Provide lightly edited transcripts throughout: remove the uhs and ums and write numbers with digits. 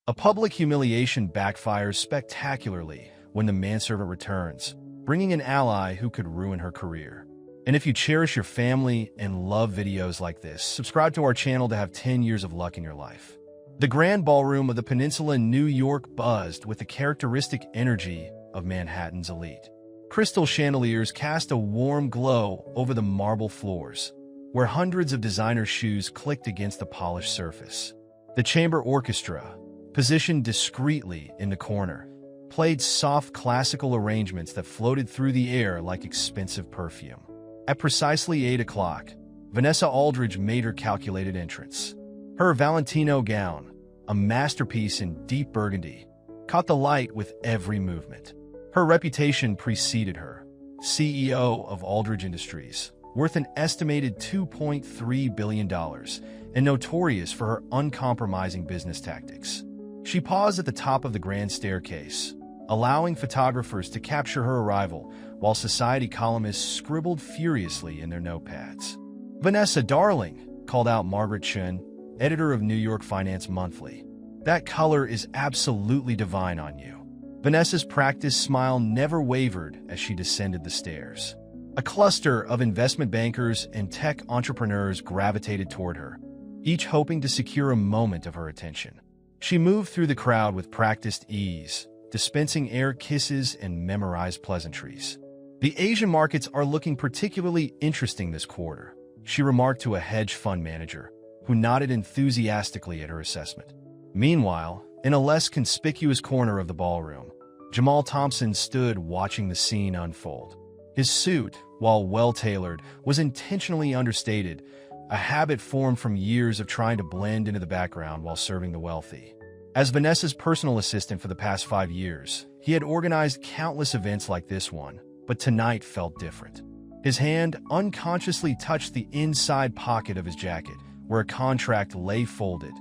A public humiliation backfires spectacularly when the manservant returns, bringing an ally who could ruin her career. And if you cherish your family and love videos like this, subscribe to our channel to have 10 years of luck in your life. The Grand Ballroom of the Peninsula in New York buzzed with the characteristic energy of Manhattan's elite. Crystal chandeliers cast a warm glow over the marble floors, where hundreds of designer shoes clicked against the polished surface. The chamber orchestra, positioned discreetly in the corner, played soft classical arrangements that floated through the air like expensive perfume. At precisely 8 o'clock, Vanessa Aldridge made her calculated entrance. Her Valentino gown, a masterpiece in deep burgundy, caught the light with every movement. Her reputation preceded her, CEO of Aldridge Industries, worth an estimated $2.3 billion, and notorious for her uncompromising business tactics. She paused at the top of the grand staircase, allowing photographers to capture her arrival while society columnists scribbled furiously in their notepads. "Vanessa, darling," called out Margaret Chun, editor of New York Finance Monthly. "That color is absolutely divine on you." Vanessa's practiced smile never wavered as she descended the stairs. A cluster of investment bankers and tech entrepreneurs gravitated toward her, each hoping to secure a moment of her attention. She moved through the crowd with practiced ease, dispensing air kisses and memorized pleasantries. "The Asian markets are looking particularly interesting this quarter," she remarked to a hedge fund manager, who nodded enthusiastically at her assessment. Meanwhile, in a less conspicuous corner of the ballroom, Jamal Thompson stood watching the scene unfold. His suit, while well-tailored, was intentionally understated, a habit formed from years of trying to blend into the background while serving the wealthy. As Vanessa's personal assistant for the past 5 years, he had organized countless events like this one, but tonight felt different. His hand unconsciously touched the inside pocket of his jacket, where a contract lay folded,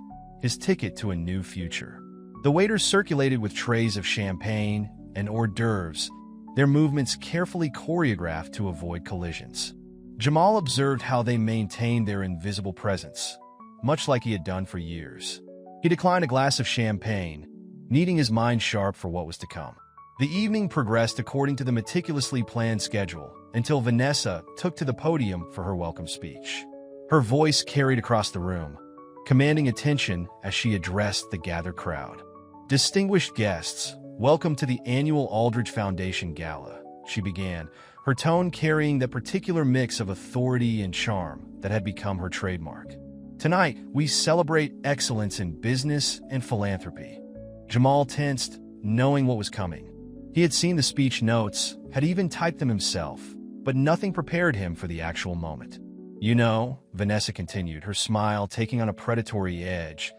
his ticket to a new future. The waiters circulated with trays of champagne and hors d'oeuvres, their movements carefully choreographed to avoid collisions. Jamal observed how they maintained their invisible presence, much like he had done for years. He declined a glass of champagne, needing his mind sharp for what was to come. The evening progressed according to the meticulously planned schedule, until Vanessa took to the podium for her welcome speech. Her voice carried across the room, commanding attention as she addressed the gathered crowd. "Distinguished guests, welcome to the annual Aldridge Foundation Gala," she began, her tone carrying that particular mix of authority and charm that had become her trademark. "Tonight, we celebrate excellence in business and philanthropy." Jamal tensed, knowing what was coming. He had seen the speech notes, had even typed them himself, but nothing prepared him for the actual moment. "You know," Vanessa continued, her smile taking on a predatory edge,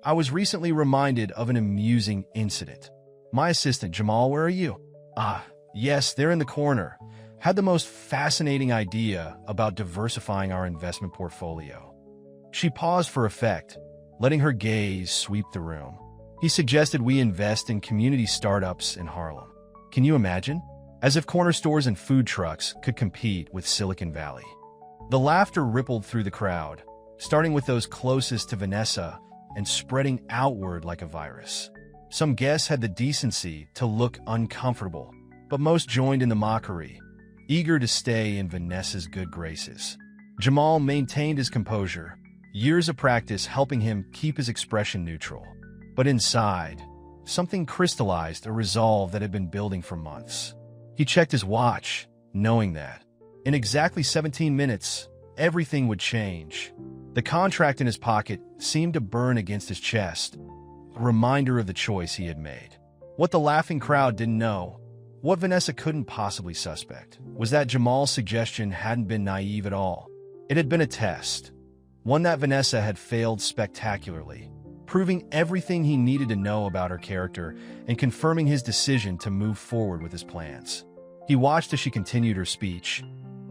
"I was recently reminded of an amusing incident. My assistant, Jamal, where are you?" "Ah, yes, they're in the corner. Had the most fascinating idea about diversifying our investment portfolio." She paused for effect, letting her gaze sweep the room. "He suggested we invest in community startups in Harlem. Can you imagine? As if corner stores and food trucks could compete with Silicon Valley." The laughter rippled through the crowd, starting with those closest to Vanessa and spreading outward like a virus. Some guests had the decency to look uncomfortable, but most joined in the mockery, eager to stay in Vanessa's good graces. Jamal maintained his composure, years of practice helping him keep his expression neutral. But inside, something crystallized, a resolve that had been building for months. He checked his watch, knowing that, in exactly 17 minutes, everything would change. The contract in his pocket seemed to burn against his chest, a reminder of the choice he had made. What the laughing crowd didn't know, what Vanessa couldn't possibly suspect, was that Jamal's suggestion hadn't been naive at all. It had been a test, one that Vanessa had failed spectacularly, proving everything he needed to know about her character and confirming his decision to move forward with his plans. He watched as she continued her speech,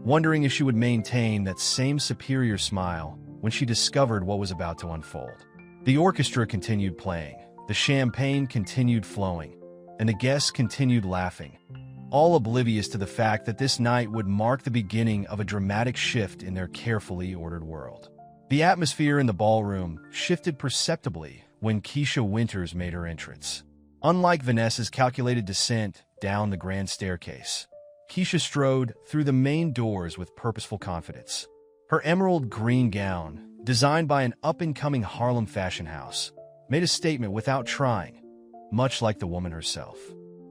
wondering if she would maintain that same superior smile when she discovered what was about to unfold. The orchestra continued playing, the champagne continued flowing, and the guests continued laughing, all oblivious to the fact that this night would mark the beginning of a dramatic shift in their carefully ordered world. The atmosphere in the ballroom shifted perceptibly when Keisha Winters made her entrance. Unlike Vanessa's calculated descent down the grand staircase, Keisha strode through the main doors with purposeful confidence. Her emerald green gown, designed by an up-and-coming Harlem fashion house, made a statement without trying, much like the woman herself.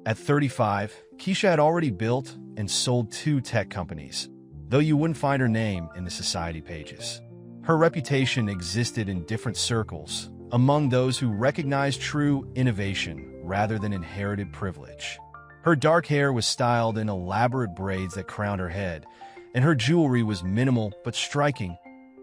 At 35, Keisha had already built and sold 2 tech companies, though you wouldn't find her name in the society pages. Her reputation existed in different circles, among those who recognized true innovation rather than inherited privilege. Her dark hair was styled in elaborate braids that crowned her head, and her jewelry was minimal but striking,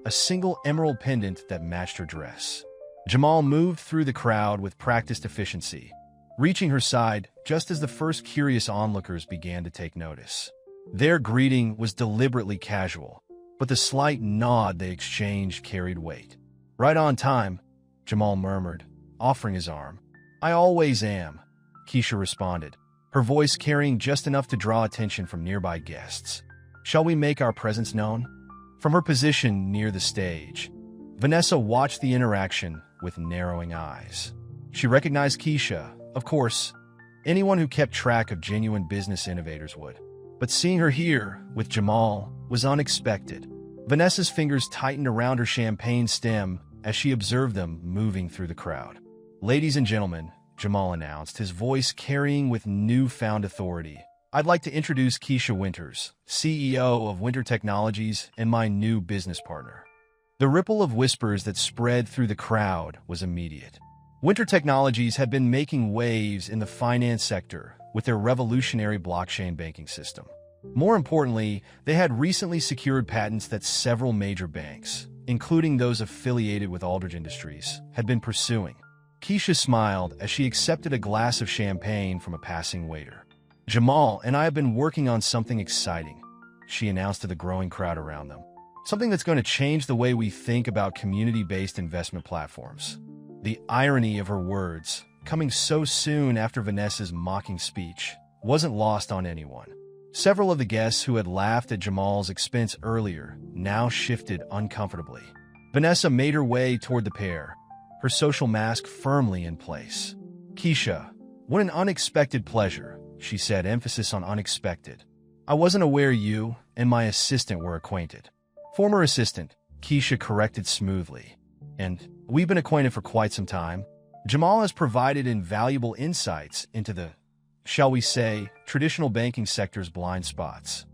a single emerald pendant that matched her dress. Jamal moved through the crowd with practiced efficiency, reaching her side just as the first curious onlookers began to take notice. Their greeting was deliberately casual, but the slight nod they exchanged carried weight. "Right on time," Jamal murmured, offering his arm. "I always am," Keisha responded, her voice carrying just enough to draw attention from nearby guests. "Shall we make our presence known?" From her position near the stage, Vanessa watched the interaction with narrowing eyes. She recognized Keisha, of course. Anyone who kept track of genuine business innovators would. But seeing her here, with Jamal, was unexpected. Vanessa's fingers tightened around her champagne stem as she observed them moving through the crowd. "Ladies and gentlemen," Jamal announced, his voice carrying with newfound authority, "I'd like to introduce Keisha Winters, CEO of Winter Technologies and my new business partner." The ripple of whispers that spread through the crowd was immediate. Winter Technologies had been making waves in the finance sector with their revolutionary blockchain banking system. More importantly, they had recently secured patents that several major banks, including those affiliated with Aldrich Industries, had been pursuing. Keisha smiled as she accepted a glass of champagne from a passing waiter. "Jamal and I have been working on something exciting," she announced to the growing crowd around them. "Something that's going to change the way we think about community-based investment platforms." The irony of her words, coming so soon after Vanessa's mocking speech, wasn't lost on anyone. Several of the guests who had laughed at Jamal's expense earlier now shifted uncomfortably. Vanessa made her way toward the pair, her social mask firmly in place. "Keisha, what an unexpected pleasure," she said, emphasis on unexpected. "I wasn't aware you and my assistant were acquainted." "Former assistant," Keisha corrected smoothly. "And we've been acquainted for quite some time." Jamal has provided invaluable insights into the, shall we say, traditional banking sector's blind spots.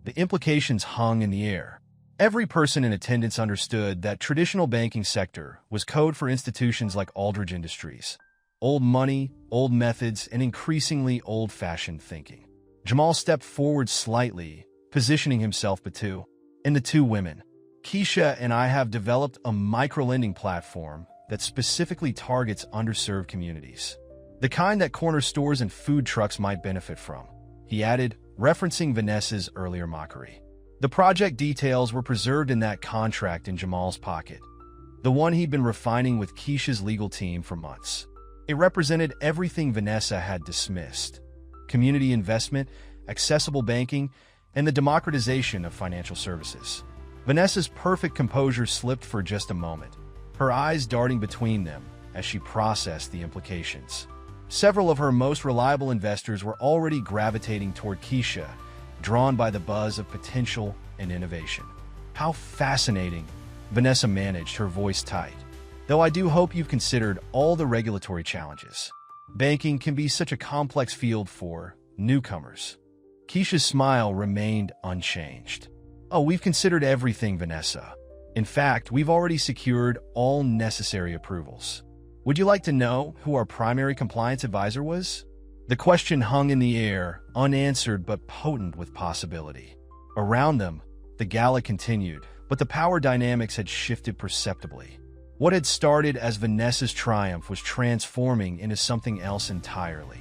The implications hung in the air. Every person in attendance understood that traditional banking sector was code for institutions like Aldrich Industries. Old money, old methods, and increasingly old-fashioned thinking. Jamal stepped forward slightly, positioning himself between the 2 women. "Keisha and I have developed a microlending platform that specifically targets underserved communities. The kind that corner stores and food trucks might benefit from," he added, referencing Vanessa's earlier mockery. The project details were preserved in that contract in Jamal's pocket, the one he'd been refining with Keisha's legal team for months. It represented everything Vanessa had dismissed: community investment, accessible banking, and the democratization of financial services. Vanessa's perfect composure slipped for just a moment, her eyes darting between them as she processed the implications. Several of her most reliable investors were already gravitating toward Keisha, drawn by the buzz of potential and innovation. "How fascinating," Vanessa managed, her voice tight. "Though I do hope you've considered all the regulatory challenges. Banking can be such a complex field for newcomers." Keisha's smile remained unchanged. "Oh, we've considered everything, Vanessa. In fact, we've already secured all necessary approvals. Would you like to know who our primary compliance advisor was?" The question hung in the air, unanswered but potent with possibility. Around them, the gala continued, but the power dynamics had shifted perceptibly. What had started as Vanessa's triumph was transforming into something else entirely.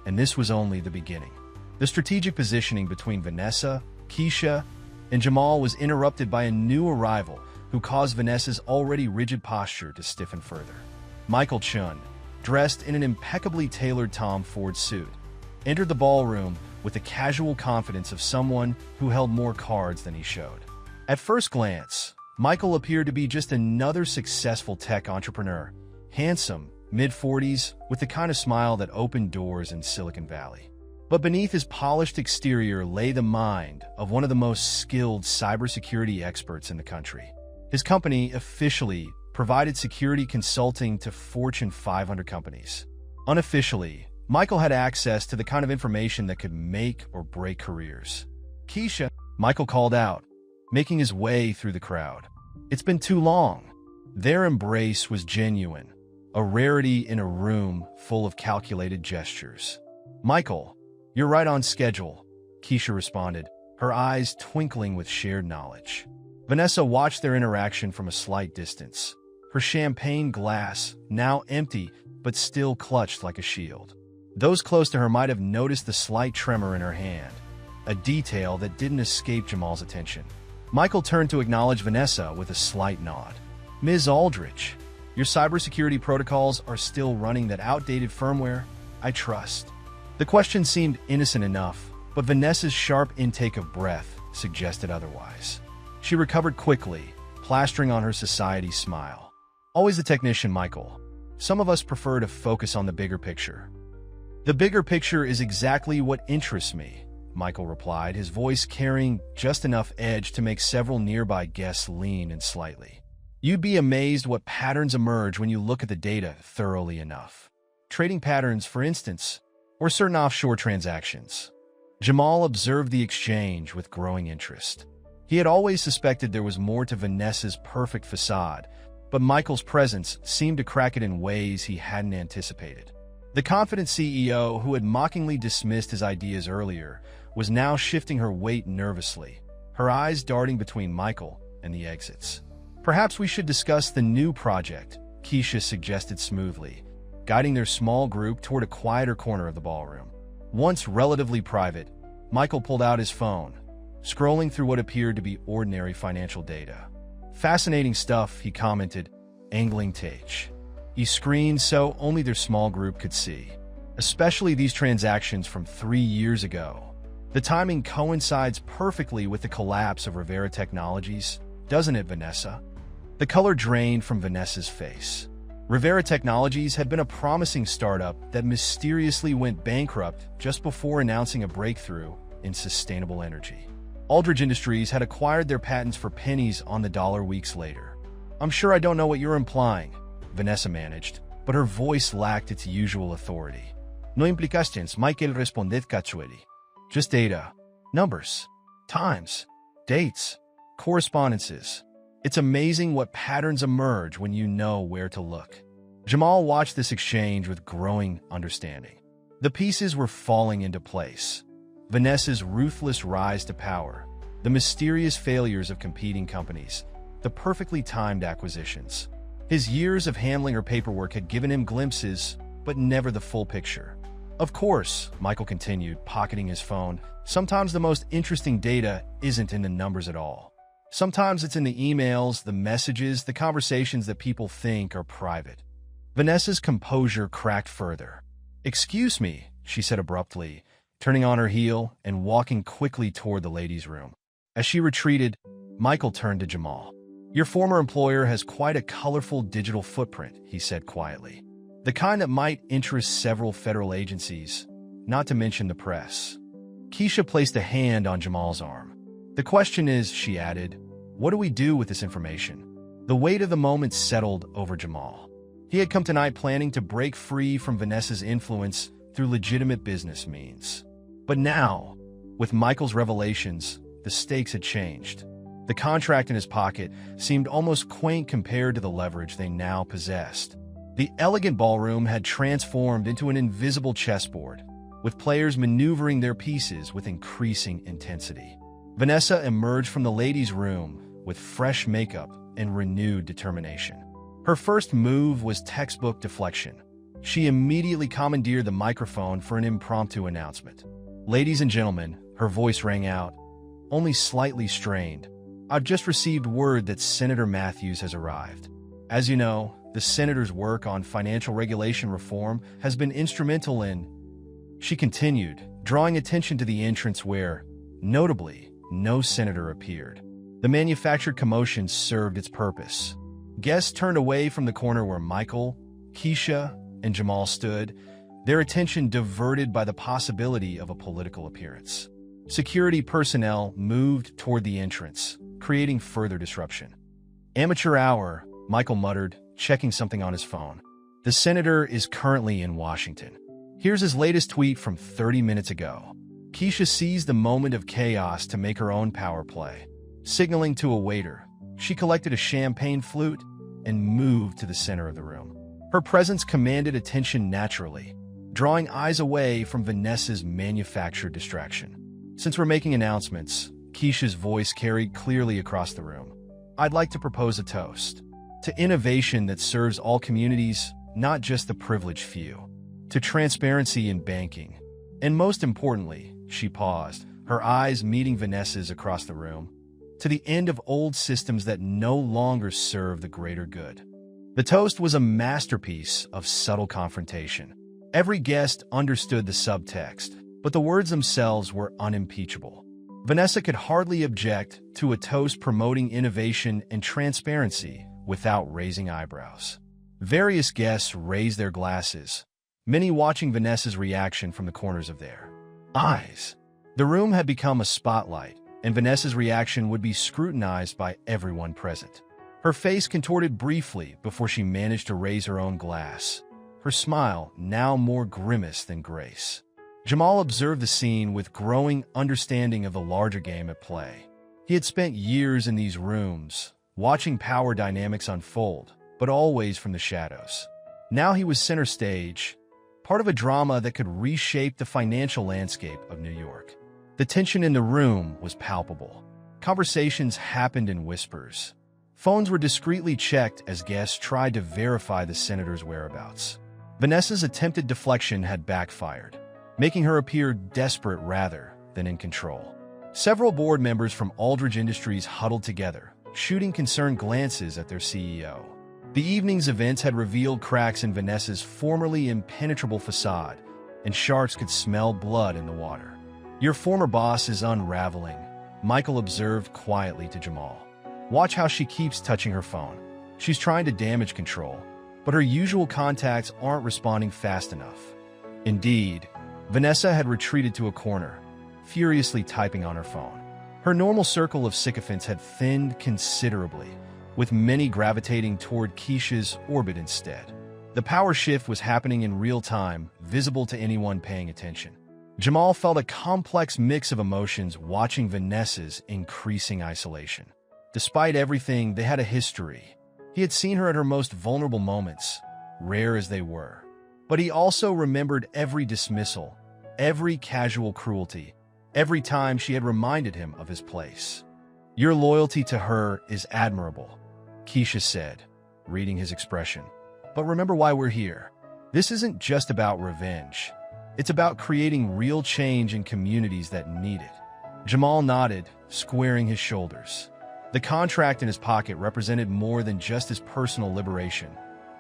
And this was only the beginning. The strategic positioning between Vanessa, Keisha, and Jamal was interrupted by a new arrival who caused Vanessa's already rigid posture to stiffen further. Michael Chun, dressed in an impeccably tailored Tom Ford suit, entered the ballroom with the casual confidence of someone who held more cards than he showed. At first glance, Michael appeared to be just another successful tech entrepreneur, handsome, mid-40s, with the kind of smile that opened doors in Silicon Valley. But beneath his polished exterior lay the mind of one of the most skilled cybersecurity experts in the country. His company officially provided security consulting to Fortune 500 companies. Unofficially, Michael had access to the kind of information that could make or break careers. "Keisha," Michael called out, making his way through the crowd. "It's been too long." Their embrace was genuine, a rarity in a room full of calculated gestures. "Michael, you're right on schedule," Keisha responded, her eyes twinkling with shared knowledge. Vanessa watched their interaction from a slight distance, her champagne glass now empty but still clutched like a shield. Those close to her might have noticed the slight tremor in her hand, a detail that didn't escape Jamal's attention. Michael turned to acknowledge Vanessa with a slight nod. "Ms. Aldrich, your cybersecurity protocols are still running that outdated firmware, I trust." The question seemed innocent enough, but Vanessa's sharp intake of breath suggested otherwise. She recovered quickly, plastering on her society smile. "Always the technician, Michael. Some of us prefer to focus on the bigger picture." "The bigger picture is exactly what interests me," Michael replied, his voice carrying just enough edge to make several nearby guests lean in slightly. "You'd be amazed what patterns emerge when you look at the data thoroughly enough. Trading patterns, for instance, or certain offshore transactions." Jamal observed the exchange with growing interest. He had always suspected there was more to Vanessa's perfect facade, but Michael's presence seemed to crack it in ways he hadn't anticipated. The confident CEO who had mockingly dismissed his ideas earlier was now shifting her weight nervously, her eyes darting between Michael and the exits. "Perhaps we should discuss the new project," Keisha suggested smoothly, guiding their small group toward a quieter corner of the ballroom. Once relatively private, Michael pulled out his phone, scrolling through what appeared to be ordinary financial data. "Fascinating stuff," he commented, angling Tage. He screened so only their small group could see, especially these transactions from 3 years ago. The timing coincides perfectly with the collapse of Rivera Technologies, doesn't it, Vanessa? The color drained from Vanessa's face. Rivera Technologies had been a promising startup that mysteriously went bankrupt just before announcing a breakthrough in sustainable energy. Aldrich Industries had acquired their patents for pennies on the dollar weeks later. "I'm sure I don't know what you're implying," Vanessa managed, but her voice lacked its usual authority. "No implications, Michael responded casually. Just data, numbers, times, dates, correspondences. It's amazing what patterns emerge when you know where to look." Jamal watched this exchange with growing understanding. The pieces were falling into place. Vanessa's ruthless rise to power, the mysterious failures of competing companies, the perfectly timed acquisitions. His years of handling her paperwork had given him glimpses, but never the full picture. "Of course," Michael continued, pocketing his phone, "sometimes the most interesting data isn't in the numbers at all. Sometimes it's in the emails, the messages, the conversations that people think are private." Vanessa's composure cracked further. "Excuse me," she said abruptly, turning on her heel and walking quickly toward the ladies' room. As she retreated, Michael turned to Jamal. "Your former employer has quite a colorful digital footprint," he said quietly. "The kind that might interest several federal agencies, not to mention the press." Keisha placed a hand on Jamal's arm. "The question is," she added, "what do we do with this information?" The weight of the moment settled over Jamal. He had come tonight planning to break free from Vanessa's influence through legitimate business means. But now, with Michael's revelations, the stakes had changed. The contract in his pocket seemed almost quaint compared to the leverage they now possessed. The elegant ballroom had transformed into an invisible chessboard, with players maneuvering their pieces with increasing intensity. Vanessa emerged from the ladies' room with fresh makeup and renewed determination. Her first move was textbook deflection. She immediately commandeered the microphone for an impromptu announcement. "Ladies and gentlemen," her voice rang out, only slightly strained, "I've just received word that Senator Matthews has arrived. As you know, the senator's work on financial regulation reform has been instrumental in..." She continued, drawing attention to the entrance where, notably, no senator appeared. The manufactured commotion served its purpose. Guests turned away from the corner where Michael, Keisha and Jamal stood, their attention diverted by the possibility of a political appearance. Security personnel moved toward the entrance, creating further disruption. "Amateur hour," Michael muttered, checking something on his phone. "The senator is currently in Washington. Here's his latest tweet from 30 minutes ago." Keisha seized the moment of chaos to make her own power play. Signaling to a waiter, she collected a champagne flute and moved to the center of the room. Her presence commanded attention naturally, drawing eyes away from Vanessa's manufactured distraction. "Since we're making announcements," Keisha's voice carried clearly across the room, "I'd like to propose a toast to innovation that serves all communities, not just the privileged few, to transparency in banking, and most importantly," she paused, her eyes meeting Vanessa's across the room, "to the end of old systems that no longer serve the greater good." The toast was a masterpiece of subtle confrontation. Every guest understood the subtext, but the words themselves were unimpeachable. Vanessa could hardly object to a toast promoting innovation and transparency without raising eyebrows. Various guests raised their glasses, many watching Vanessa's reaction from the corners of their eyes. The room had become a spotlight, and Vanessa's reaction would be scrutinized by everyone present. Her face contorted briefly before she managed to raise her own glass, her smile now more grimace than grace. Jamal observed the scene with growing understanding of the larger game at play. He had spent years in these rooms, watching power dynamics unfold, but always from the shadows. Now he was center stage, part of a drama that could reshape the financial landscape of New York. The tension in the room was palpable. Conversations happened in whispers. Phones were discreetly checked as guests tried to verify the senator's whereabouts. Vanessa's attempted deflection had backfired, making her appear desperate rather than in control. Several board members from Aldridge Industries huddled together, shooting concerned glances at their CEO. The evening's events had revealed cracks in Vanessa's formerly impenetrable facade, and sharks could smell blood in the water. "Your former boss is unraveling," Michael observed quietly to Jamal. "Watch how she keeps touching her phone. She's trying to damage control, but her usual contacts aren't responding fast enough." Indeed, Vanessa had retreated to a corner, furiously typing on her phone. Her normal circle of sycophants had thinned considerably, with many gravitating toward Keisha's orbit instead. The power shift was happening in real time, visible to anyone paying attention. Jamal felt a complex mix of emotions watching Vanessa's increasing isolation. Despite everything, they had a history. He had seen her at her most vulnerable moments, rare as they were. But he also remembered every dismissal, every casual cruelty, every time she had reminded him of his place. "Your loyalty to her is admirable," Keisha said, reading his expression. "But remember why we're here. This isn't just about revenge. It's about creating real change in communities that need it." Jamal nodded, squaring his shoulders. The contract in his pocket represented more than just his personal liberation.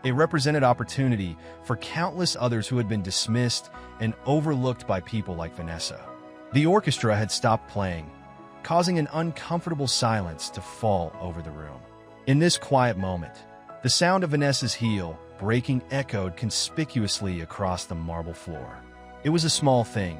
It represented opportunity for countless others who had been dismissed and overlooked by people like Vanessa. The orchestra had stopped playing, causing an uncomfortable silence to fall over the room. In this quiet moment, the sound of Vanessa's heel breaking echoed conspicuously across the marble floor. It was a small thing,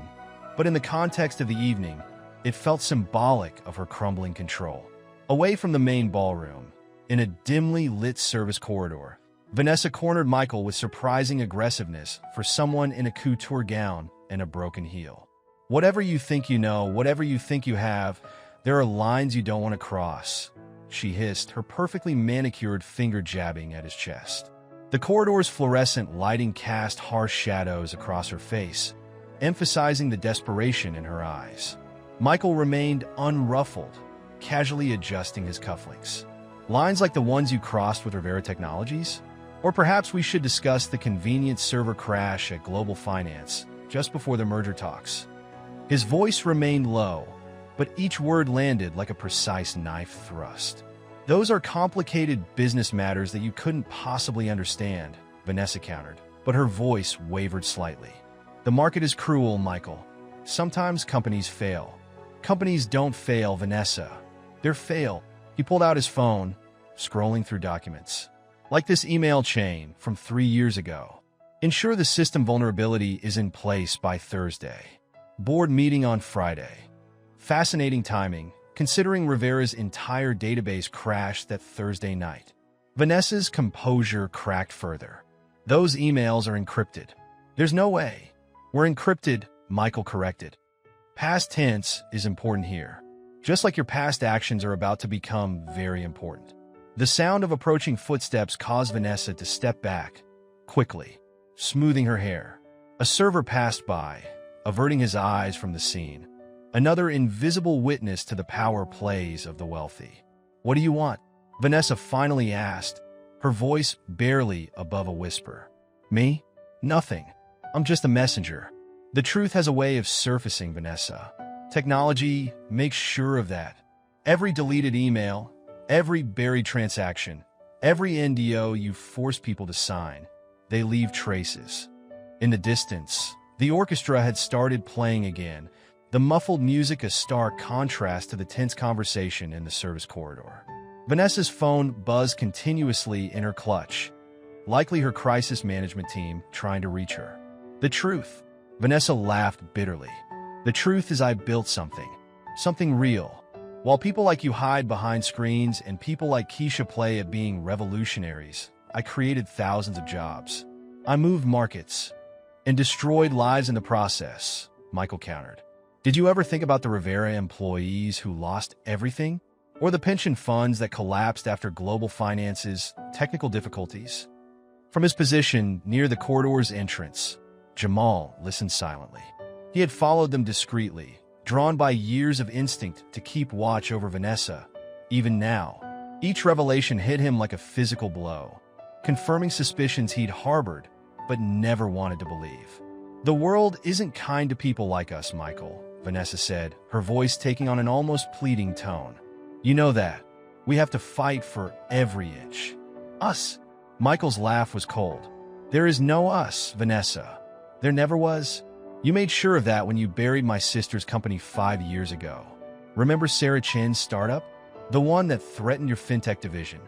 but in the context of the evening, it felt symbolic of her crumbling control. Away from the main ballroom, in a dimly lit service corridor, Vanessa cornered Michael with surprising aggressiveness for someone in a couture gown and a broken heel. "Whatever you think you know, whatever you think you have, there are lines you don't want to cross," she hissed, her perfectly manicured finger jabbing at his chest. The corridor's fluorescent lighting cast harsh shadows across her face, emphasizing the desperation in her eyes. Michael remained unruffled, casually adjusting his cufflinks. "Lines like the ones you crossed with Rivera Technologies? Or perhaps we should discuss the convenient server crash at Global Finance just before the merger talks." His voice remained low, but each word landed like a precise knife thrust. "Those are complicated business matters that you couldn't possibly understand," Vanessa countered, but her voice wavered slightly. "The market is cruel, Michael. Sometimes companies fail. Companies don't fail, Vanessa. They're fail." He pulled out his phone, scrolling through documents. Like this email chain from 3 years ago. Ensure the system vulnerability is in place by Thursday. Board meeting on Friday. Fascinating timing, considering Rivera's entire database crashed that Thursday night. Vanessa's composure cracked further. Those emails are encrypted. There's no way. We're encrypted, Michael corrected. Past tense is important here. Just like your past actions are about to become very important. The sound of approaching footsteps caused Vanessa to step back, quickly, smoothing her hair. A server passed by, averting his eyes from the scene. Another invisible witness to the power plays of the wealthy. "What do you want?" Vanessa finally asked, her voice barely above a whisper. "Me? Nothing. I'm just a messenger." The truth has a way of surfacing, Vanessa. Technology makes sure of that. Every deleted email, every buried transaction, every NDO you force people to sign, they leave traces. In the distance, the orchestra had started playing again, the muffled music a stark contrast to the tense conversation in the service corridor. Vanessa's phone buzzed continuously in her clutch, likely her crisis management team trying to reach her. The truth. Vanessa laughed bitterly. The truth is I built something real. While people like you hide behind screens and people like Keisha play at being revolutionaries, I created thousands of jobs. I moved markets and destroyed lives in the process, Michael countered. Did you ever think about the Rivera employees who lost everything? Or the pension funds that collapsed after global finances, technical difficulties? From his position near the corridor's entrance, Jamal listened silently. He had followed them discreetly, drawn by years of instinct to keep watch over Vanessa. Even now, each revelation hit him like a physical blow, confirming suspicions he'd harbored but never wanted to believe. "The world isn't kind to people like us, Michael," Vanessa said, her voice taking on an almost pleading tone. "You know that. We have to fight for every inch." "Us?" Michael's laugh was cold. "There is no us, Vanessa. There never was. You made sure of that when you buried my sister's company 5 years ago. Remember Sarah Chin's startup? The one that threatened your fintech division?"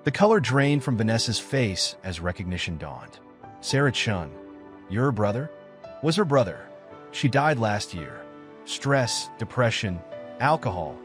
The color drained from Vanessa's face as recognition dawned. "Sarah Chun, you're her brother?" "Was her brother. She died last year. Stress, depression, alcohol.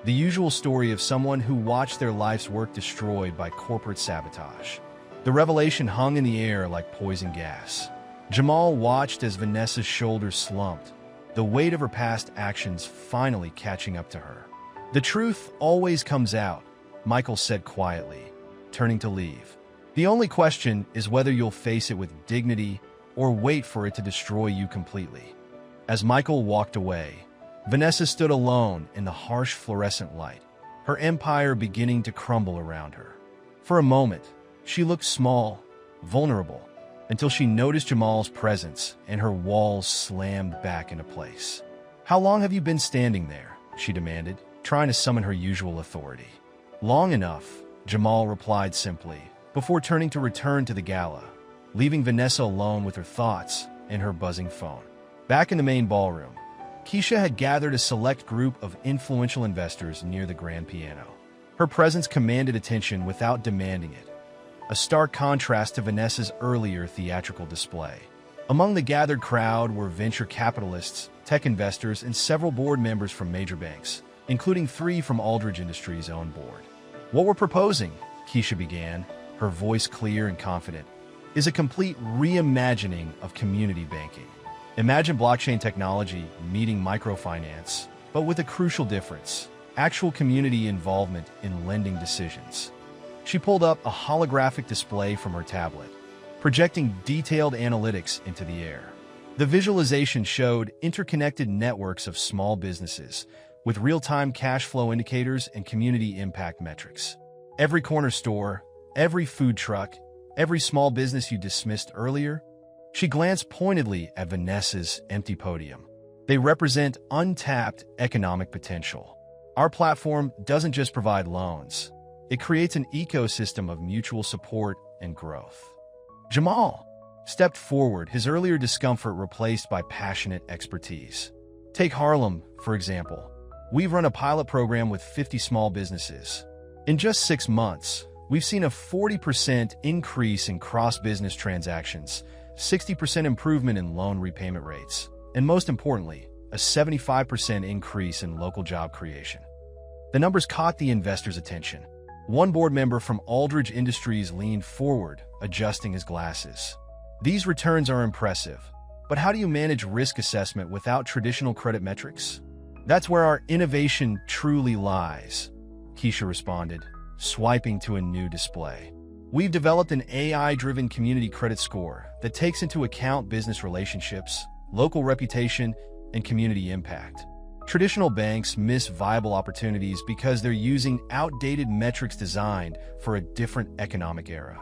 The usual story of someone who watched their life's work destroyed by corporate sabotage." The revelation hung in the air like poison gas. Jamal watched as Vanessa's shoulders slumped, the weight of her past actions finally catching up to her. "The truth always comes out," Michael said quietly, turning to leave. "The only question is whether you'll face it with dignity or wait for it to destroy you completely." As Michael walked away, Vanessa stood alone in the harsh fluorescent light, her empire beginning to crumble around her. For a moment, she looked small, vulnerable, until she noticed Jamal's presence and her walls slammed back into place. "How long have you been standing there?" she demanded, trying to summon her usual authority. "Long enough," Jamal replied simply, before turning to return to the gala, leaving Vanessa alone with her thoughts and her buzzing phone. Back in the main ballroom, Keisha had gathered a select group of influential investors near the grand piano. Her presence commanded attention without demanding it, a stark contrast to Vanessa's earlier theatrical display. Among the gathered crowd were venture capitalists, tech investors, and several board members from major banks, including 3 from Aldridge Industries' own board. "What we're proposing," Keisha began, her voice clear and confident, "is a complete reimagining of community banking. Imagine blockchain technology meeting microfinance, but with a crucial difference: actual community involvement in lending decisions." She pulled up a holographic display from her tablet, projecting detailed analytics into the air. The visualization showed interconnected networks of small businesses, with real-time cash flow indicators and community impact metrics. Every corner store, every food truck, every small business you dismissed earlier. She glanced pointedly at Vanessa's empty podium. "They represent untapped economic potential. Our platform doesn't just provide loans. It creates an ecosystem of mutual support and growth." Jamal stepped forward, his earlier discomfort replaced by passionate expertise. "Take Harlem, for example. We've run a pilot program with 50 small businesses. In just 6 months, we've seen a 40% increase in cross-business transactions, 60% improvement in loan repayment rates, and most importantly, a 75% increase in local job creation. The numbers caught the investors' attention. One board member from Aldridge Industries leaned forward, adjusting his glasses. These returns are impressive, but how do you manage risk assessment without traditional credit metrics? That's where our innovation truly lies, Keisha responded, swiping to a new display. We've developed an AI-driven community credit score that takes into account business relationships, local reputation, and community impact. Traditional banks miss viable opportunities because they're using outdated metrics designed for a different economic era.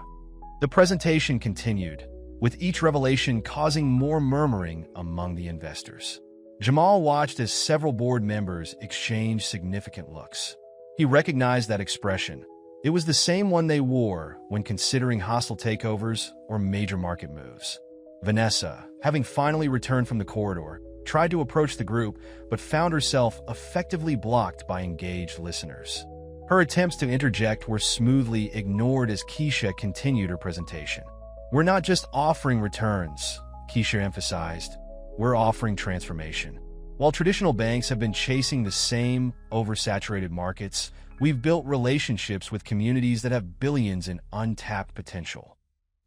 The presentation continued, with each revelation causing more murmuring among the investors. Jamal watched as several board members exchanged significant looks. He recognized that expression. It was the same one they wore when considering hostile takeovers or major market moves. Vanessa, having finally returned from the corridor, tried to approach the group, but found herself effectively blocked by engaged listeners. Her attempts to interject were smoothly ignored as Keisha continued her presentation. We're not just offering returns, Keisha emphasized. We're offering transformation. While traditional banks have been chasing the same oversaturated markets, we've built relationships with communities that have billions in untapped potential.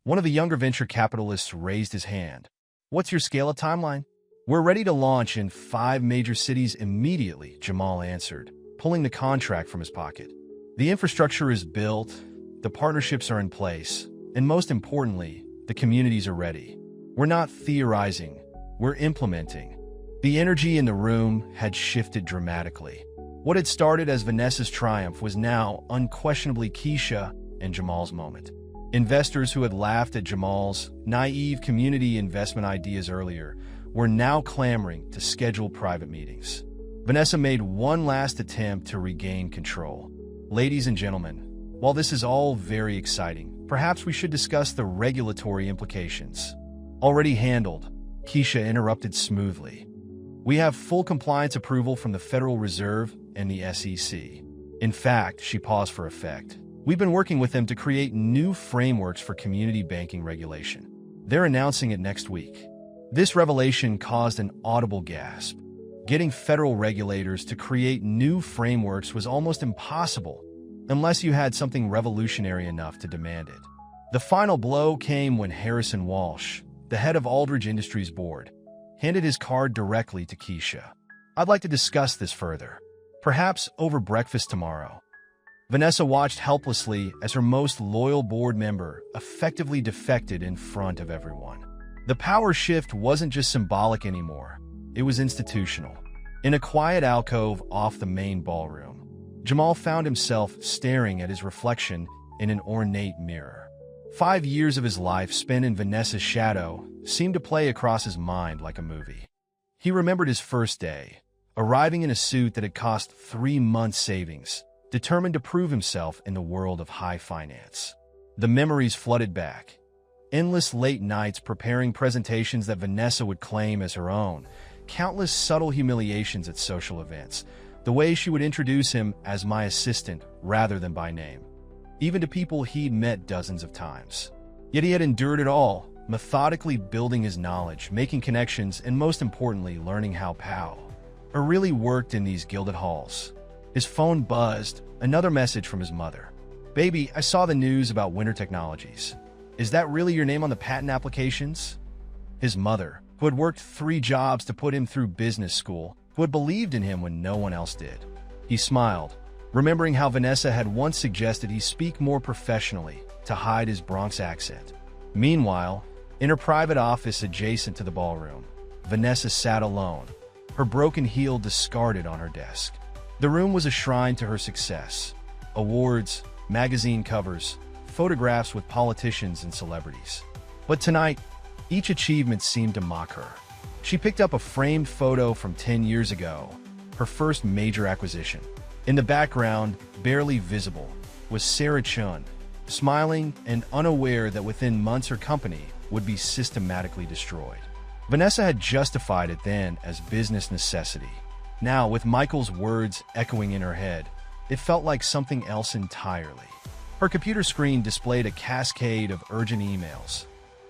One of the younger venture capitalists raised his hand. What's your scale-up timeline? We're ready to launch in 5 major cities immediately, Jamal answered, pulling the contract from his pocket. The infrastructure is built, the partnerships are in place, and most importantly, the communities are ready. We're not theorizing, we're implementing. The energy in the room had shifted dramatically. What had started as Vanessa's triumph was now unquestionably Keisha and Jamal's moment. Investors who had laughed at Jamal's naive community investment ideas earlier were now clamoring to schedule private meetings. Vanessa made one last attempt to regain control. Ladies and gentlemen, while this is all very exciting, perhaps we should discuss the regulatory implications. Already handled, Keisha interrupted smoothly. We have full compliance approval from the Federal Reserve and the SEC. In fact, she paused for effect. We've been working with them to create new frameworks for community banking regulation. They're announcing it next week. This revelation caused an audible gasp. Getting federal regulators to create new frameworks was almost impossible, unless you had something revolutionary enough to demand it. The final blow came when Harrison Walsh, the head of Aldridge Industries board, handed his card directly to Keisha. I'd like to discuss this further, perhaps over breakfast tomorrow. Vanessa watched helplessly as her most loyal board member effectively defected in front of everyone. The power shift wasn't just symbolic anymore, it was institutional. In a quiet alcove off the main ballroom, Jamal found himself staring at his reflection in an ornate mirror. 5 years of his life spent in Vanessa's shadow seemed to play across his mind like a movie. He remembered his first day, arriving in a suit that had cost 3 months' savings, determined to prove himself in the world of high finance. The memories flooded back. Endless late nights preparing presentations that Vanessa would claim as her own, countless subtle humiliations at social events, the way she would introduce him as my assistant rather than by name, even to people he'd met dozens of times. Yet he had endured it all, methodically building his knowledge, making connections, and most importantly, learning how power really worked in these gilded halls. His phone buzzed, another message from his mother. Baby, I saw the news about Winter Technologies. Is that really your name on the patent applications? His mother, who had worked 3 jobs to put him through business school, who had believed in him when no one else did. He smiled, remembering how Vanessa had once suggested he speak more professionally to hide his Bronx accent. Meanwhile, in her private office adjacent to the ballroom, Vanessa sat alone, her broken heel discarded on her desk. The room was a shrine to her success. Awards, magazine covers, photographs with politicians and celebrities. But tonight, each achievement seemed to mock her. She picked up a framed photo from 10 years ago, her first major acquisition. In the background, barely visible, was Sarah Chun, smiling and unaware that within months her company would be systematically destroyed. Vanessa had justified it then as business necessity. Now, with Michael's words echoing in her head, it felt like something else entirely. Her computer screen displayed a cascade of urgent emails.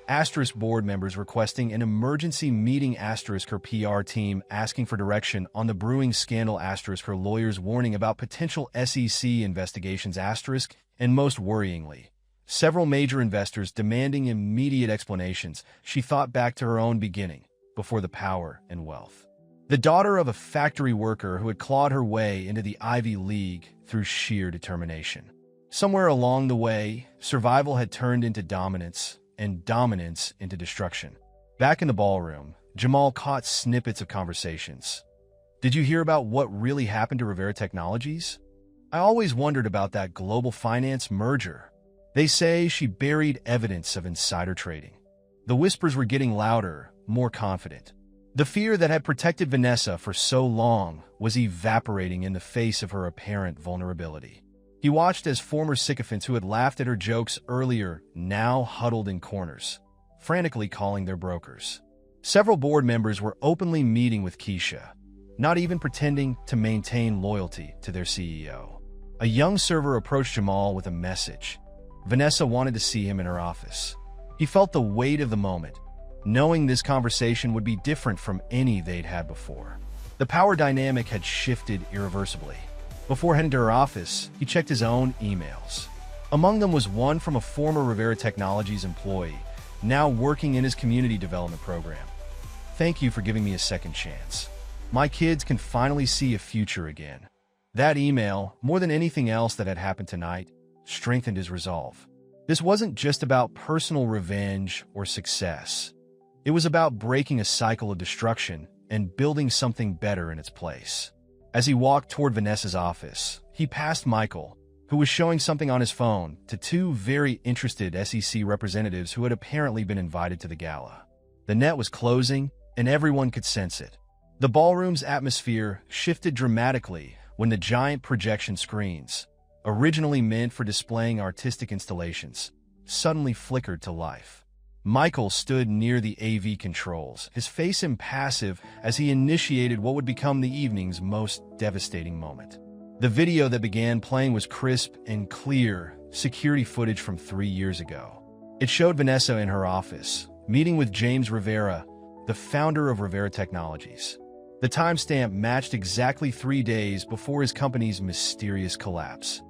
Asterisk board members requesting an emergency meeting, asterisk her PR team asking for direction on the brewing scandal, asterisk her lawyers warning about potential SEC investigations, asterisk, and most worryingly, several major investors demanding immediate explanations. She thought back to her own beginning, before the power and wealth. The daughter of a factory worker who had clawed her way into the Ivy League through sheer determination. Somewhere along the way, survival had turned into dominance, and dominance into destruction. Back in the ballroom, Jamal caught snippets of conversations. Did you hear about what really happened to Rivera Technologies? I always wondered about that global finance merger. They say she buried evidence of insider trading. The whispers were getting louder, more confident. The fear that had protected Vanessa for so long was evaporating in the face of her apparent vulnerability. He watched as former sycophants who had laughed at her jokes earlier now huddled in corners, frantically calling their brokers. Several board members were openly meeting with Keisha, not even pretending to maintain loyalty to their CEO. A young server approached Jamal with a message. Vanessa wanted to see him in her office. He felt the weight of the moment, knowing this conversation would be different from any they'd had before. The power dynamic had shifted irreversibly. Before heading to her office, he checked his own emails. Among them was one from a former Rivera Technologies employee, now working in his community development program. Thank you for giving me a second chance. My kids can finally see a future again. That email, more than anything else that had happened tonight, strengthened his resolve. This wasn't just about personal revenge or success. It was about breaking a cycle of destruction and building something better in its place. As he walked toward Vanessa's office, he passed Michael, who was showing something on his phone to two very interested SEC representatives who had apparently been invited to the gala. The net was closing, and everyone could sense it. The ballroom's atmosphere shifted dramatically when the giant projection screens, originally meant for displaying artistic installations, suddenly flickered to life. Michael stood near the AV controls, his face impassive as he initiated what would become the evening's most devastating moment. The video that began playing was crisp and clear, security footage from 3 years ago. It showed Vanessa in her office, meeting with James Rivera, the founder of Rivera Technologies. The timestamp matched exactly 3 days before his company's mysterious collapse.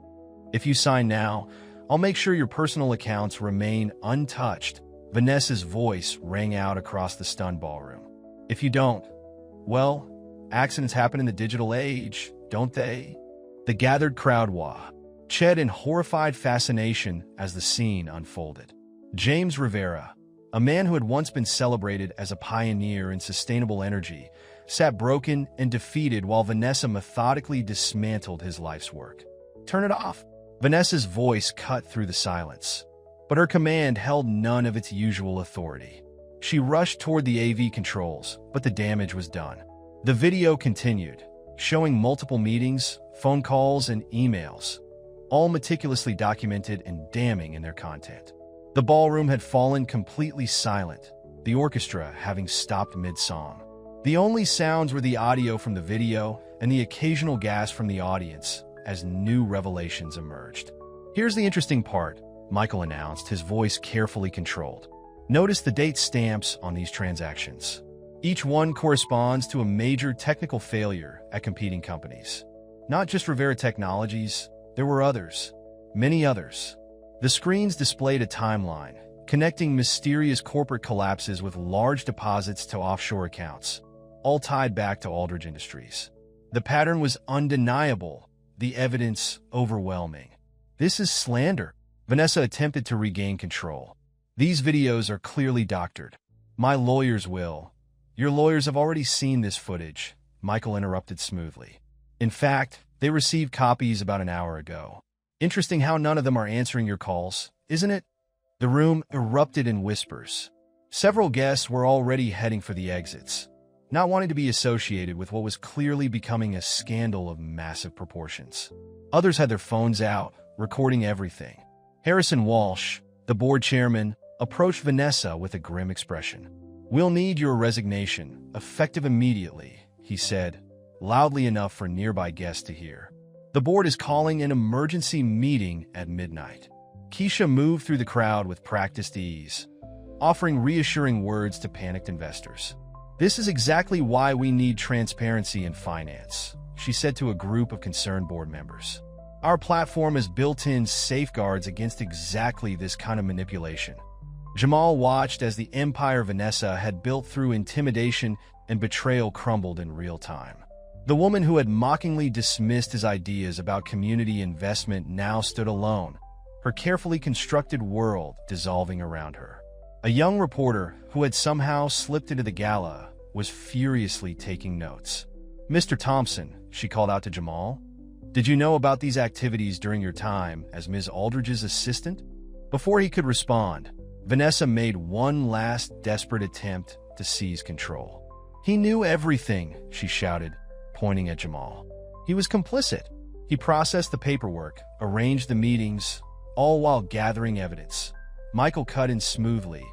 If you sign now, I'll make sure your personal accounts remain untouched. Vanessa's voice rang out across the stunned ballroom. If you don't, well, accidents happen in the digital age, don't they? The gathered crowd ched in horrified fascination as the scene unfolded. James Rivera, a man who had once been celebrated as a pioneer in sustainable energy, sat broken and defeated while Vanessa methodically dismantled his life's work. Turn it off. Vanessa's voice cut through the silence. But her command held none of its usual authority. She rushed toward the AV controls, but the damage was done. The video continued, showing multiple meetings, phone calls, and emails, all meticulously documented and damning in their content. The ballroom had fallen completely silent, the orchestra having stopped mid-song. The only sounds were the audio from the video and the occasional gasp from the audience as new revelations emerged. Here's the interesting part, Michael announced, his voice carefully controlled. Notice the date stamps on these transactions. Each one corresponds to a major technical failure at competing companies. Not just Rivera Technologies, there were others, many others. The screens displayed a timeline, connecting mysterious corporate collapses with large deposits to offshore accounts, all tied back to Aldridge Industries. The pattern was undeniable, the evidence overwhelming. This is slander. Vanessa attempted to regain control. These videos are clearly doctored. My lawyers will. Your lawyers have already seen this footage, Michael interrupted smoothly. In fact, they received copies about an hour ago. Interesting how none of them are answering your calls, isn't it? The room erupted in whispers. Several guests were already heading for the exits, not wanting to be associated with what was clearly becoming a scandal of massive proportions. Others had their phones out, recording everything. Harrison Walsh, the board chairman, approached Vanessa with a grim expression. "We'll need your resignation, effective immediately," he said, loudly enough for nearby guests to hear. "The board is calling an emergency meeting at midnight." Keisha moved through the crowd with practiced ease, offering reassuring words to panicked investors. "This is exactly why we need transparency in finance," she said to a group of concerned board members. "Our platform has built-in safeguards against exactly this kind of manipulation." Jamal watched as the empire Vanessa had built through intimidation and betrayal crumbled in real time. The woman who had mockingly dismissed his ideas about community investment now stood alone, her carefully constructed world dissolving around her. A young reporter who had somehow slipped into the gala was furiously taking notes. "Mr. Thompson," she called out to Jamal, "did you know about these activities during your time as Ms. Aldridge's assistant?" Before he could respond, Vanessa made one last desperate attempt to seize control. "He knew everything," she shouted, pointing at Jamal. "He was complicit. He processed the paperwork, arranged the meetings, all while gathering evidence." Michael cut in smoothly,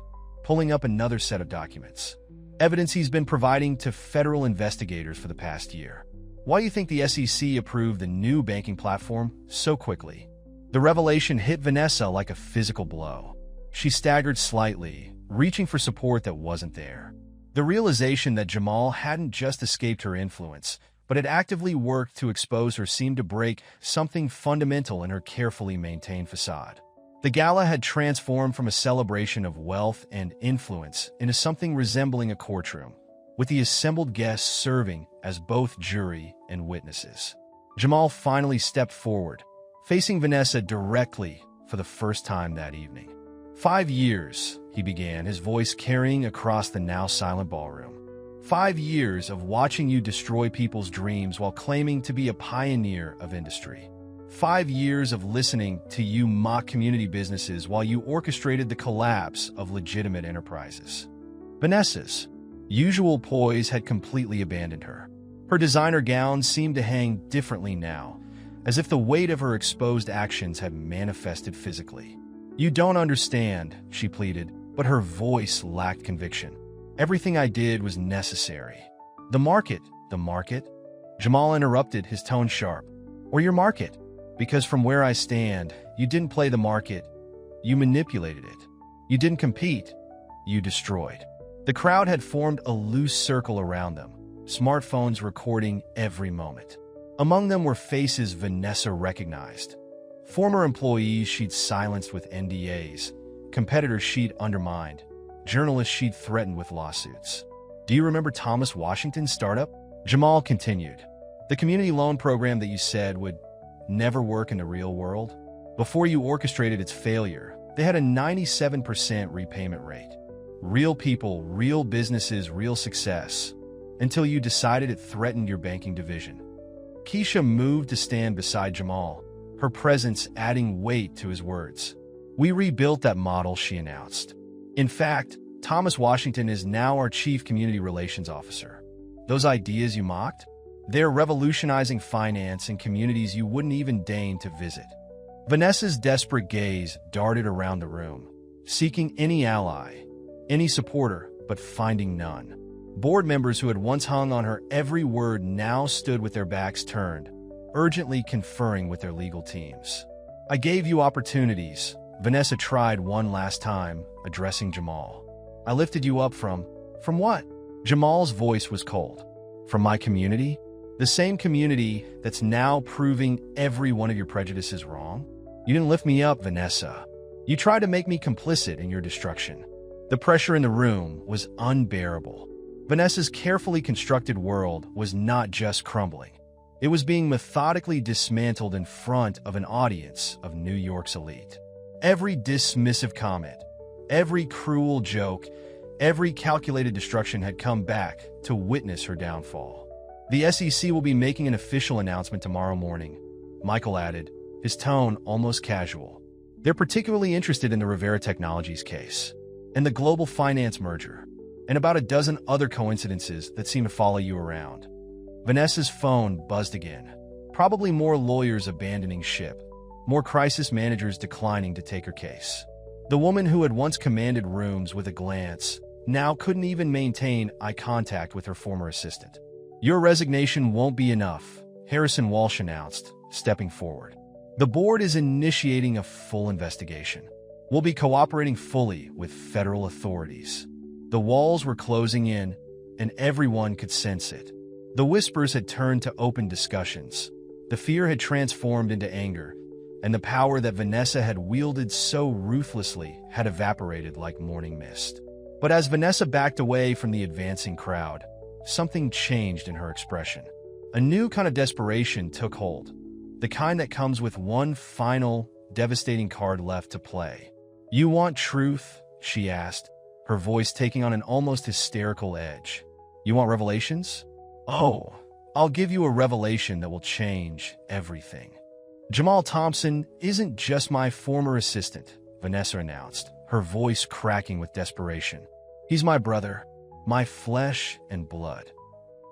pulling up another set of documents. "Evidence he's been providing to federal investigators for the past year. Why do you think the SEC approved the new banking platform so quickly?" The revelation hit Vanessa like a physical blow. She staggered slightly, reaching for support that wasn't there. The realization that Jamal hadn't just escaped her influence, but had actively worked to expose her seemed to break something fundamental in her carefully maintained facade. The gala had transformed from a celebration of wealth and influence into something resembling a courtroom, with the assembled guests serving as both jury and witnesses. Jamal finally stepped forward, facing Vanessa directly for the first time that evening. "5 years," he began, his voice carrying across the now silent ballroom. "5 years of watching you destroy people's dreams while claiming to be a pioneer of industry. 5 years of listening to you mock community businesses while you orchestrated the collapse of legitimate enterprises." Vanessa's usual poise had completely abandoned her. Her designer gown seemed to hang differently now, as if the weight of her exposed actions had manifested physically. "You don't understand," she pleaded, but her voice lacked conviction. "Everything I did was necessary." The market," Jamal interrupted, his tone sharp. "Or your market? Because from where I stand, you didn't play the market, you manipulated it. You didn't compete, you destroyed." The crowd had formed a loose circle around them, smartphones recording every moment. Among them were faces Vanessa recognized. Former employees she'd silenced with NDAs, competitors she'd undermined, journalists she'd threatened with lawsuits. "Do you remember Thomas Washington's startup?" Jamal continued. "The community loan program that you said would never work in the real world? Before you orchestrated its failure, they had a 97% repayment rate. Real people, real businesses, real success. Until you decided it threatened your banking division." Keisha moved to stand beside Jamal, her presence adding weight to his words. "We rebuilt that model," she announced. "In fact, Thomas Washington is now our Chief Community Relations Officer. Those ideas you mocked? They're revolutionizing finance in communities you wouldn't even deign to visit." Vanessa's desperate gaze darted around the room, seeking any ally, any supporter, but finding none. Board members who had once hung on her every word now stood with their backs turned, urgently conferring with their legal teams. "I gave you opportunities," Vanessa tried one last time, addressing Jamal. "I lifted you up from what?" Jamal's voice was cold. "From my community? The same community that's now proving every one of your prejudices wrong? You didn't lift me up, Vanessa. You tried to make me complicit in your destruction." The pressure in the room was unbearable. Vanessa's carefully constructed world was not just crumbling. It was being methodically dismantled in front of an audience of New York's elite. Every dismissive comment, every cruel joke, every calculated destruction had come back to witness her downfall. "The SEC will be making an official announcement tomorrow morning," Michael added, his tone almost casual. "They're particularly interested in the Rivera Technologies case, and the global finance merger, and about a dozen other coincidences that seem to follow you around." Vanessa's phone buzzed again. Probably more lawyers abandoning ship, more crisis managers declining to take her case. The woman who had once commanded rooms with a glance now couldn't even maintain eye contact with her former assistant. "Your resignation won't be enough," Harrison Walsh announced, stepping forward. The board is initiating a full investigation. We'll be cooperating fully with federal authorities. The walls were closing in, and everyone could sense it. The whispers had turned to open discussions. The fear had transformed into anger, and the power that Vanessa had wielded so ruthlessly had evaporated like morning mist. But as Vanessa backed away from the advancing crowd, something changed in her expression. A new kind of desperation took hold, the kind that comes with one final, devastating card left to play. "You want truth?" she asked, her voice taking on an almost hysterical edge. "You want revelations? Oh, I'll give you a revelation that will change everything." "Jamal Thompson isn't just my former assistant," Vanessa announced, her voice cracking with desperation. "He's my brother, my flesh and blood."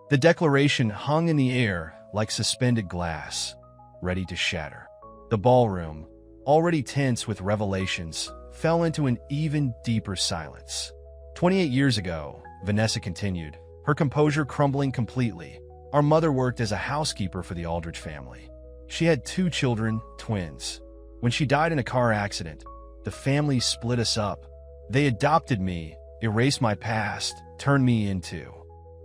The declaration hung in the air like suspended glass, ready to shatter. The ballroom, already tense with revelations, fell into an even deeper silence. 28 years ago, Vanessa continued, her composure crumbling completely. "Our mother worked as a housekeeper for the Aldrich family. She had 2 children, twins. When she died in a car accident, the family split us up. They adopted me, erased my past, turned me into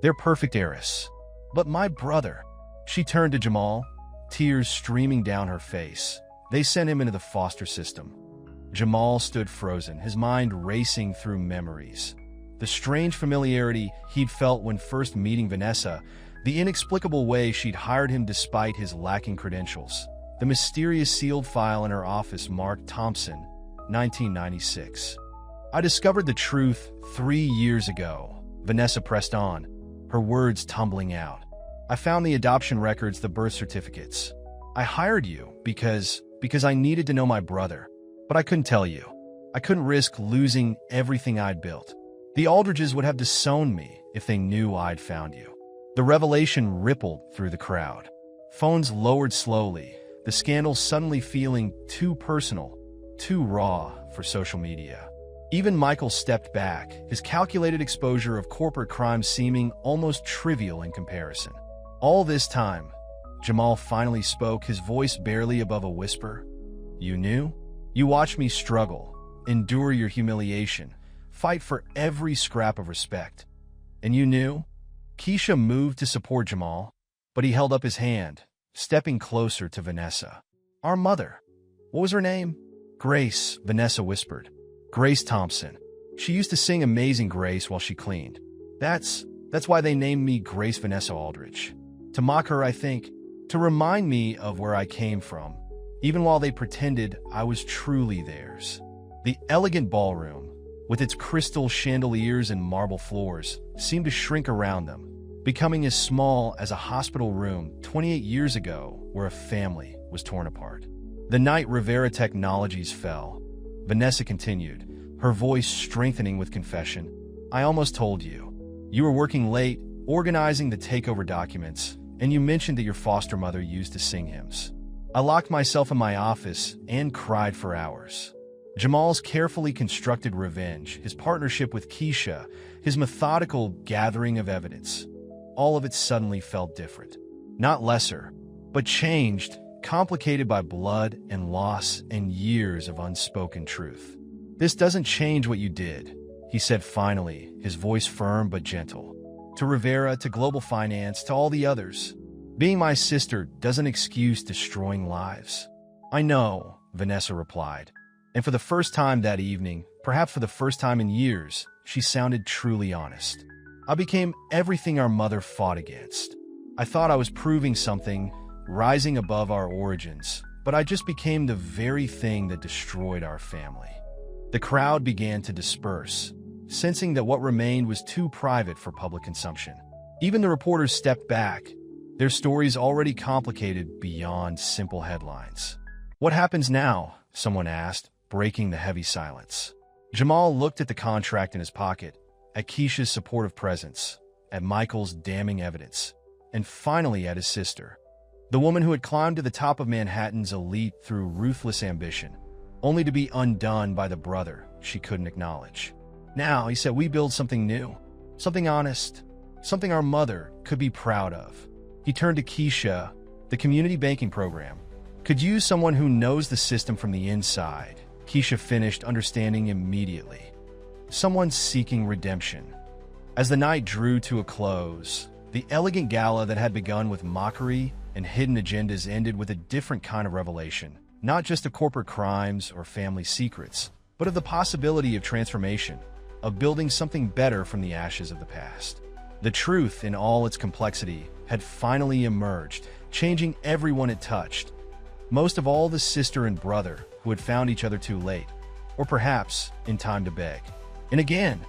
their perfect heiress. But my brother..." She turned to Jamal, tears streaming down her face. "They sent him into the foster system." Jamal stood frozen, his mind racing through memories. The strange familiarity he'd felt when first meeting Vanessa, the inexplicable way she'd hired him despite his lacking credentials, the mysterious sealed file in her office marked Thompson, 1996. "I discovered the truth 3 years ago," Vanessa pressed on, her words tumbling out. "I found the adoption records, the birth certificates. I hired you because I needed to know my brother, but I couldn't tell you. I couldn't risk losing everything I'd built. The Aldridges would have disowned me if they knew I'd found you." The revelation rippled through the crowd. Phones lowered slowly, the scandal suddenly feeling too personal, too raw for social media. Even Michael stepped back, his calculated exposure of corporate crime seeming almost trivial in comparison. All this time, Jamal finally spoke, his voice barely above a whisper. "You knew? You watched me struggle, endure your humiliation, fight for every scrap of respect. And you knew?" Keisha moved to support Jamal, but he held up his hand, stepping closer to Vanessa. "Our mother. What was her name?" "Grace," Vanessa whispered. "Grace Thompson. She used to sing Amazing Grace while she cleaned. That's why they named me Grace Vanessa Aldrich. To mock her, I think. To remind me of where I came from, even while they pretended I was truly theirs." The elegant ballroom, with its crystal chandeliers and marble floors, seemed to shrink around them, becoming as small as a hospital room 28 years ago where a family was torn apart. The night Rivera Technologies fell, Vanessa continued, her voice strengthening with confession. "I almost told you. You were working late, organizing the takeover documents, and you mentioned that your foster mother used to sing hymns. I locked myself in my office and cried for hours." Jamal's carefully constructed revenge, his partnership with Keisha, his methodical gathering of evidence, all of it suddenly felt different. Not lesser, but changed, complicated by blood and loss and years of unspoken truth. "This doesn't change what you did," he said finally, his voice firm but gentle. "To Rivera, to Global Finance, to all the others. Being my sister doesn't excuse destroying lives." "I know," Vanessa replied. And for the first time that evening, perhaps for the first time in years, she sounded truly honest. "I became everything our mother fought against. I thought I was proving something, rising above our origins, but I just became the very thing that destroyed our family." The crowd began to disperse, sensing that what remained was too private for public consumption. Even the reporters stepped back, their stories already complicated beyond simple headlines. "What happens now?" someone asked, breaking the heavy silence. Jamal looked at the contract in his pocket, at Keisha's supportive presence, at Michael's damning evidence, and finally at his sister, the woman who had climbed to the top of Manhattan's elite through ruthless ambition, only to be undone by the brother she couldn't acknowledge. "Now," he said, "we build something new, something honest, something our mother could be proud of." He turned to Keisha, the community banking program. Could use someone who knows the system from the inside, Keisha finished, understanding immediately. Someone seeking redemption. As the night drew to a close, the elegant gala that had begun with mockery and hidden agendas ended with a different kind of revelation, not just of corporate crimes or family secrets, but of the possibility of transformation, of building something better from the ashes of the past. The truth, in all its complexity, had finally emerged, changing everyone it touched. Most of all, the sister and brother who had found each other too late, or perhaps in time to beg. And again,